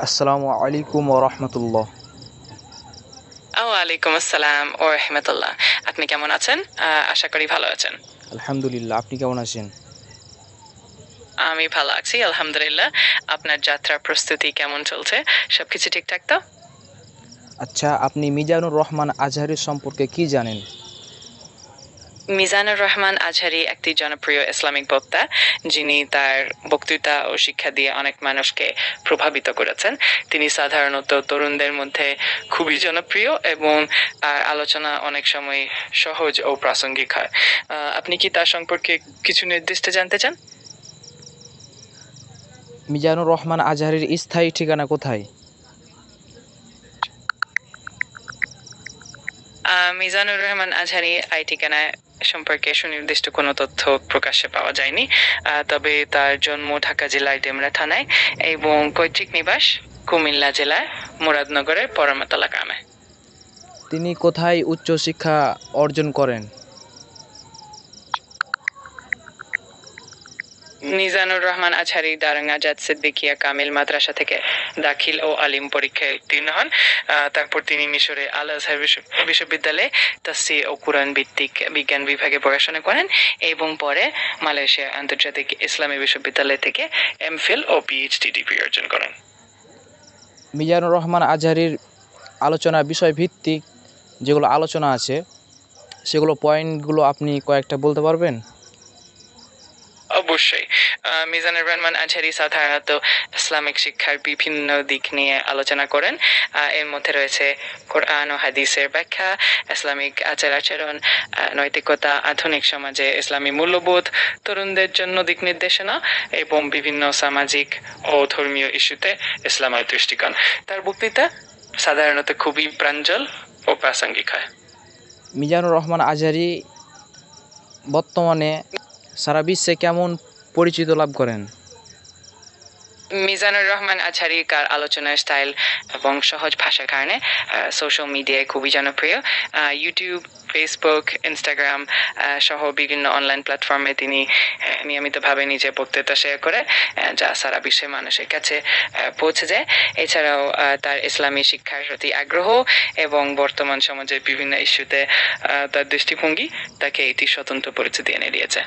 আসসালামু আলাইকুম ওয়া রাহমাতুল্লাহ। ওয়ালাইকুম আসসালাম ও রহমতুল্লাহ। আপনি কেমন আছেন? আশা করি ভালো আছেন। আলহামদুলিল্লাহ, আপনি কেমন আছেন? আমি ভালো আছি আলহামদুলিল্লাহ। আপনার যাত্রার প্রস্তুতি কেমন চলছে? সবকিছু ঠিকঠাক তো? আচ্ছা, আপনি মিজানুর রহমান আজহারি সম্পর্কে কি জানেন? মিজানুর রহমান আজহারি একটি জনপ্রিয় ইসলামিক বক্তা, যিনি তার বক্তৃতা ও শিক্ষা দিয়ে অনেক মানুষকে প্রভাবিত করেছেন। তিনি সাধারণত তরুণদের মধ্যে খুবই জনপ্রিয় এবং আলোচনা অনেক সময় সহজ ও প্রাসঙ্গিক হয়। আপনি কি তার সম্পর্কে কিছু নির্দিষ্ট জানতে চান? মিজানুর রহমান আজহারির স্থায়ী ঠিকানা কোথায়? মিজানুর রহমান আজহারি আই ঠিকানা সম্পর্কে সুনির্দিষ্ট কোনো তথ্য প্রকাশ্যে পাওয়া যায়নি। তবে তার জন্ম ঢাকা জেলার ডেমরা থানায় এবং পৈতৃক নিবাস কুমিল্লা জেলার মুরাদনগরের পরমতলা গ্রামে। তিনি কোথায় উচ্চশিক্ষা অর্জন করেন? মিজানুর রহমান আজহারি দারঙ্গা জাদ সিদ্দিকিয়া কামিল মাদ্রাসা থেকে দাখিল ও আলিম পরীক্ষায় উত্তীর্ণ হন। তারপর তিনি মিশরে আল আজহার বিশ্ববিদ্যালয়ে তাফসীর ও কুরআন ভিত্তিক বিজ্ঞান বিভাগে পড়াশোনা করেন এবং পরে মালয়েশিয়া আন্তর্জাতিক ইসলামী বিশ্ববিদ্যালয় থেকে এমফিল ও পিএইচডি ডিগ্রি অর্জন করেন। মিজানুর রহমান আজহারির আলোচনা বিষয়ভিত্তিক যেগুলো আলোচনা আছে সেগুলো পয়েন্টগুলো আপনি কয়েকটা বলতে পারবেন? অবশ্যই। মিজানুর রহমান আজহারি সাধারণত ইসলামিক শিক্ষার বিভিন্ন দিক নিয়ে আলোচনা করেন। এর মধ্যে রয়েছে কোরআন ও হাদিসের ব্যাখ্যা, ইসলামিক আচার আচরণ, নৈতিকতা, আধুনিক সমাজে ইসলামী মূল্যবোধ, তরুণদের জন্য দিক নির্দেশনা এবং বিভিন্ন সামাজিক ও ধর্মীয় ইস্যুতে ইসলামের দৃষ্টিকোণ। তার বক্তৃতা সাধারণত খুবই প্রাঞ্জল ও প্রাসঙ্গিক হয়। মিজানুর রহমান আজহারি বর্তমানে সারা বিশ্বে কেমন পরিচিত লাভ করেন? মিজানুর রহমান আজহারির আলোচনার স্টাইল এবং সহজ ভাষার কারণে সোশ্যাল মিডিয়ায় খুবই জনপ্রিয়। ইউটিউব, ফেসবুক, ইনস্টাগ্রাম সহ বিভিন্ন অনলাইন প্ল্যাটফর্মে তিনি নিয়মিতভাবে নিজের বক্তৃতা শেয়ার করে, যা সারা বিশ্বের মানুষের কাছে পৌঁছে যায়। এছাড়াও তার ইসলামী শিক্ষার প্রতি আগ্রহ এবং বর্তমান সমাজের বিভিন্ন ইস্যুতে তার দৃষ্টিভঙ্গি তাকে এটি স্বতন্ত্র পরিচিতি এনে দিয়েছে।